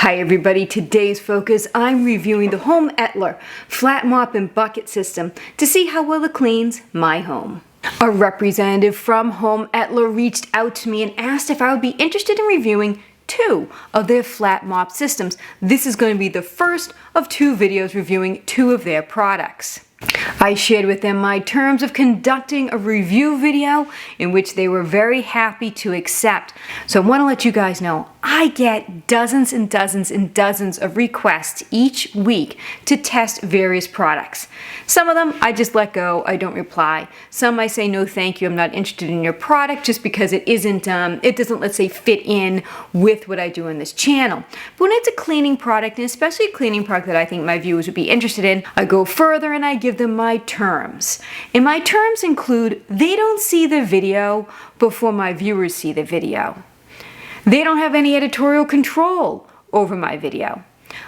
Hi everybody, today's focus, I'm reviewing the Homettler flat mop and bucket system to see how well it cleans my home. A representative from Homettler reached out to me and asked if I would be interested in reviewing two of their flat mop systems. This is going to be the first of two videos reviewing two of their products. I shared with them my terms of conducting a review video in which they were very happy to accept. So I want to let you guys know I get dozens and dozens and dozens of requests each week to test various products. Some of them I just let go, I don't reply. Some I say no thank you, I'm not interested in your product just because it doesn't, let's say, fit in with what I do on this channel. But when it's a cleaning product, and especially a cleaning product that I think my viewers would be interested in, I go further and I give them my terms. And my terms include they don't see the video before my viewers see the video. They don't have any editorial control over my video.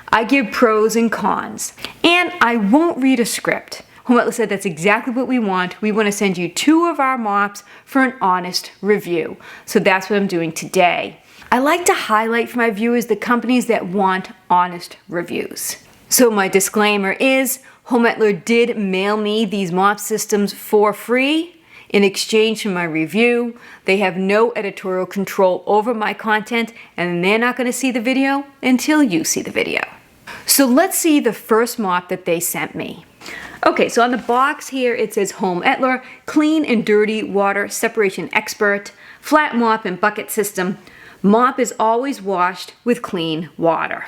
I give pros and cons. And I won't read a script. Homettler said that's exactly what we want. We want to send you two of our mops for an honest review. So that's what I'm doing today. I like to highlight for my viewers the companies that want honest reviews. So my disclaimer is Homettler did mail me these mop systems for free in exchange for my review. They have no editorial control over my content, and they're not going to see the video until you see the video. So let's see the first mop that they sent me. Okay, so on the box here it says Homettler Clean and Dirty Water Separation Expert Flat Mop and Bucket System. Mop is always washed with clean water.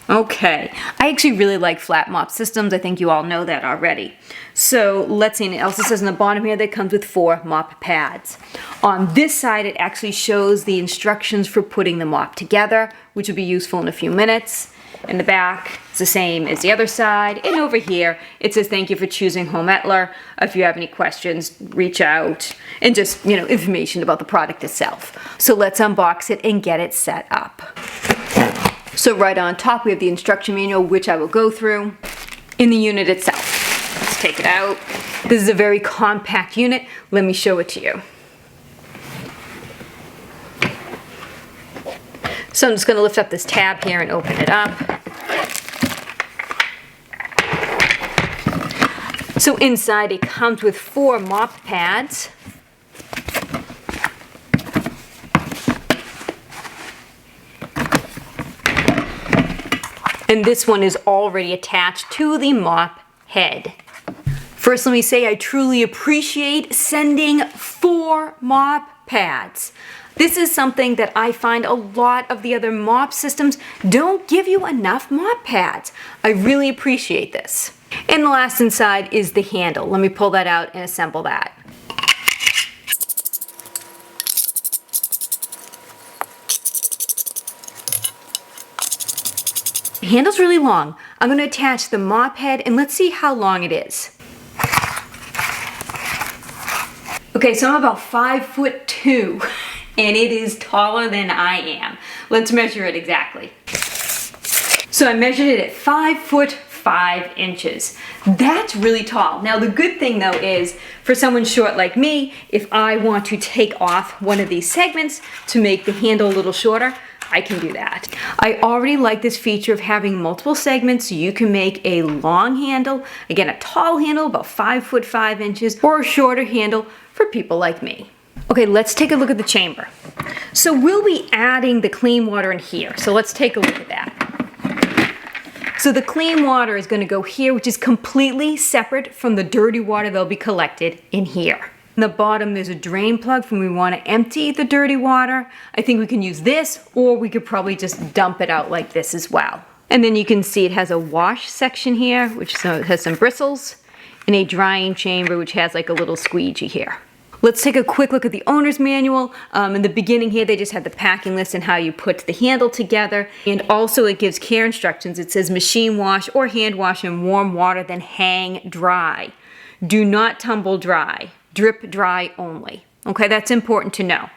Okay, I actually really like flat mop systems. I think you all know that already. So let's see, and it also says on the bottom here that it comes with 4 mop pads. On this side it actually shows the instructions for putting the mop together, which will be useful in a few minutes. In the back, it's the same as the other side. And over here, it says thank you for choosing Homettler. If you have any questions, reach out. And just, information about the product itself. So let's unbox it and get it set up. So right on top we have the instruction manual, which I will go through. In the unit itself, let's take it out. This is a very compact unit. Let me show it to you. So I'm just going to lift up this tab here and open it up. So inside it comes with 4 mop pads. And this one is already attached to the mop head. First, let me say I truly appreciate sending 4 mop pads. This is something that I find a lot of the other mop systems don't give you enough mop pads. I really appreciate this. And the last inside is the handle. Let me pull that out and assemble that. The handle's really long. I'm going to attach the mop head and let's see how long it is. Okay, so I'm about 5'2" and it is taller than I am. Let's measure it exactly. So I measured it at 5'5". That's really tall. Now the good thing though is for someone short like me, if I want to take off one of these segments to make the handle a little shorter, I can do that. I already like this feature of having multiple segments so you can make a long handle, again a tall handle about 5'5", or a shorter handle for people like me. Okay, let's take a look at the chamber. So we'll be adding the clean water in here. So let's take a look at that. So the clean water is going to go here, which is completely separate from the dirty water that'll be collected in here. In the bottom there's a drain plug for when we want to empty the dirty water. I think we can use this, or we could probably just dump it out like this as well. And then you can see it has a wash section here, which has some bristles, and a drying chamber which has like a little squeegee here. Let's take a quick look at the owner's manual. In the beginning here they just had the packing list and how you put the handle together, and also it gives care instructions. It says machine wash or hand wash in warm water, then hang dry. Do not tumble dry. Drip dry only. Okay, that's important to know.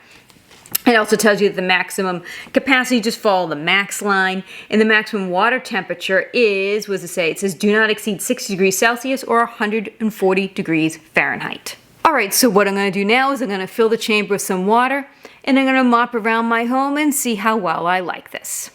It also tells you that the maximum capacity, just follow the max line, and the maximum water temperature is, what does it say? It says do not exceed 60 degrees Celsius or 140 degrees Fahrenheit. Alright, so what I'm going to do now is I'm going to fill the chamber with some water, and I'm going to mop around my home and see how well I like this.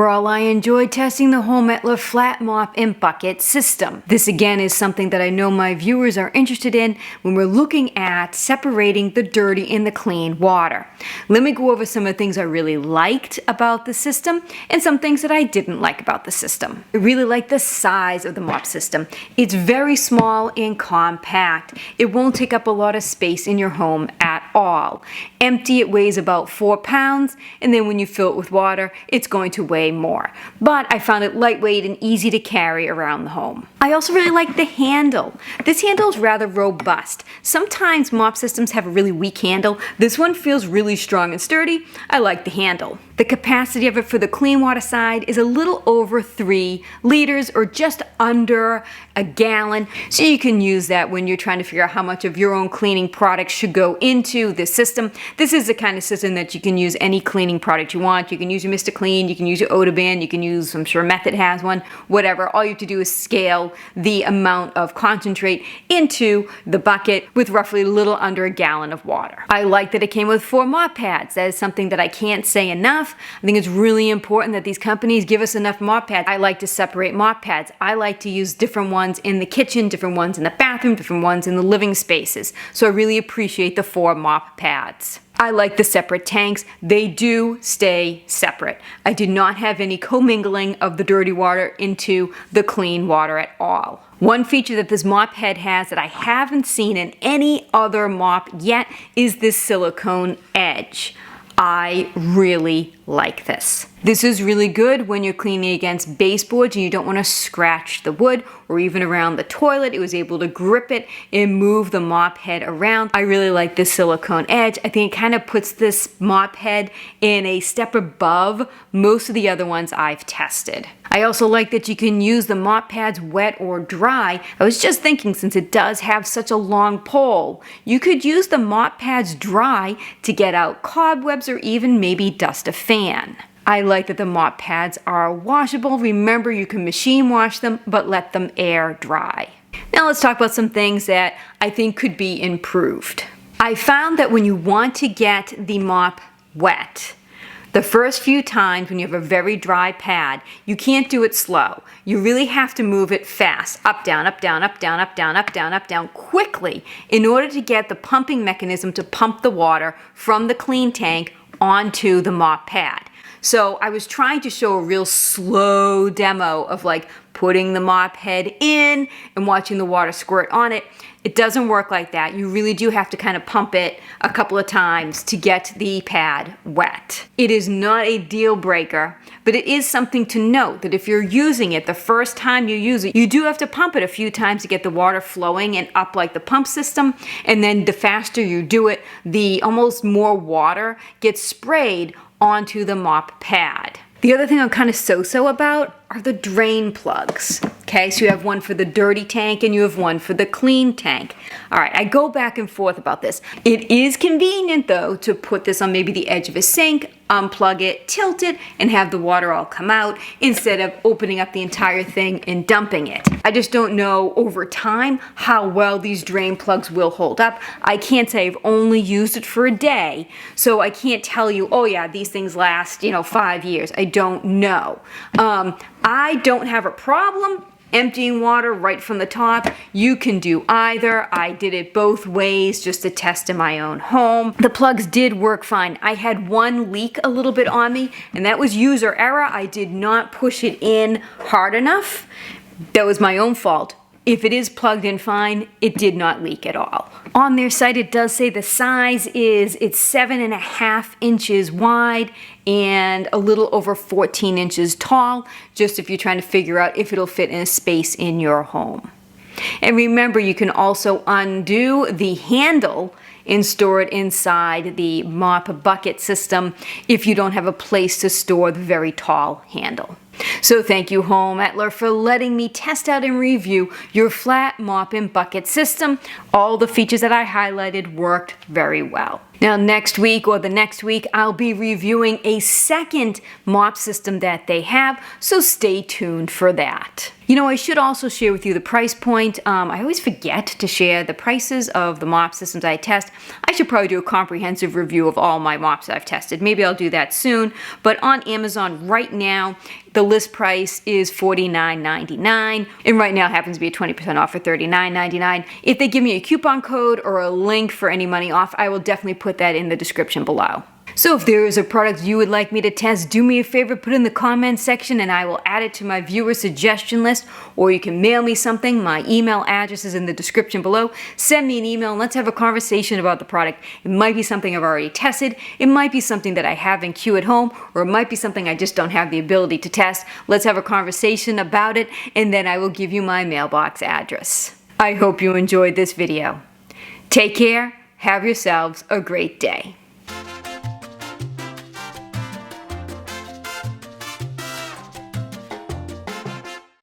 Overall, I enjoyed testing the Homettler flat mop and bucket system. This again is something that I know my viewers are interested in when we're looking at separating the dirty and the clean water. Let me go over some of the things I really liked about the system and some things that I didn't like about the system. I really like the size of the mop system. It's very small and compact. It won't take up a lot of space in your home at all. Empty, it weighs about 4 pounds, and then when you fill it with water, it's going to weigh more. But I found it lightweight and easy to carry around the home. I also really like the handle. This handle is rather robust. Sometimes mop systems have a really weak handle. This one feels really strong and sturdy. I like the handle. The capacity of it for the clean water side is a little over 3 liters or just under a gallon. So you can use that when you're trying to figure out how much of your own cleaning product should go into this system. This is the kind of system that you can use any cleaning product you want. You can use your Mr. Clean, you can use your Odaband, you can use, I'm sure Method has one, whatever. All you have to do is scale the amount of concentrate into the bucket with roughly a little under a gallon of water. I like that it came with 4 mop pads. That is something that I can't say enough. I think it's really important that these companies give us enough mop pads. I like to separate mop pads. I like to use different ones in the kitchen, different ones in the bathroom, different ones in the living spaces. So I really appreciate the 4 mop pads. I like the separate tanks. They do stay separate. I did not have any commingling of the dirty water into the clean water at all. One feature that this mop head has that I haven't seen in any other mop yet is this silicone edge. I really like this. This is really good when you're cleaning against baseboards and you don't want to scratch the wood or even around the toilet. It was able to grip it and move the mop head around. I really like this silicone edge. I think it kind of puts this mop head in a step above most of the other ones I've tested. I also like that you can use the mop pads wet or dry. I was just thinking, since it does have such a long pole, you could use the mop pads dry to get out cobwebs or even maybe dust a fan. I like that the mop pads are washable. Remember, you can machine wash them, but let them air dry. Now let's talk about some things that I think could be improved. I found that when you want to get the mop wet, the first few times when you have a very dry pad, you can't do it slow. You really have to move it fast, up, down, up, down, up, down, up, down, up, down, up, down, quickly in order to get the pumping mechanism to pump the water from the clean tank onto the mop pad. So I was trying to show a real slow demo of like putting the mop head in and watching the water squirt on it. It doesn't work like that. You really do have to kind of pump it a couple of times to get the pad wet. It is not a deal breaker, but it is something to note that if you're using it the first time you use it, you do have to pump it a few times to get the water flowing and up like the pump system. And then the faster you do it, the almost more water gets sprayed onto the mop pad. The other thing I'm kind of so-so about are the drain plugs. Okay, so you have one for the dirty tank and you have one for the clean tank. All right, I go back and forth about this. It is convenient though to put this on maybe the edge of a sink, unplug it, tilt it, and have the water all come out instead of opening up the entire thing and dumping it. I just don't know over time how well these drain plugs will hold up. I can't say I've only used it for a day, so I can't tell you, oh yeah, these things last, 5 years. I don't know. I don't have a problem emptying water right from the top. You can do either. I did it both ways just to test in my own home. The plugs did work fine. I had one leak a little bit on me, and that was user error. I did not push it in hard enough. That was my own fault. If it is plugged in fine, it did not leak at all. On their site, it does say the size it's 7.5 inches wide and a little over 14 inches tall, just if you're trying to figure out if it'll fit in a space in your home. And remember, you can also undo the handle and store it inside the mop bucket system if you don't have a place to store the very tall handle. So thank you, Homettler, for letting me test out and review your flat mop and bucket system. All the features that I highlighted worked very well. Now next week or the next week, I'll be reviewing a second mop system that they have, so stay tuned for that. You know, I should also share with you the price point. I always forget to share the prices of the mop systems I test. I should probably do a comprehensive review of all my mops I've tested. Maybe I'll do that soon. But on Amazon right now, the list price is $49.99, and right now it happens to be a 20% off for $39.99. If they give me a coupon code or a link for any money off, I will definitely put that in the description below. So if there is a product you would like me to test, do me a favor, put it in the comments section and I will add it to my viewer suggestion list, or you can mail me something. My email address is in the description below. Send me an email and let's have a conversation about the product. It might be something I've already tested, it might be something that I have in queue at home, or it might be something I just don't have the ability to test. Let's have a conversation about it and then I will give you my mailbox address. I hope you enjoyed this video. Take care, have yourselves a great day.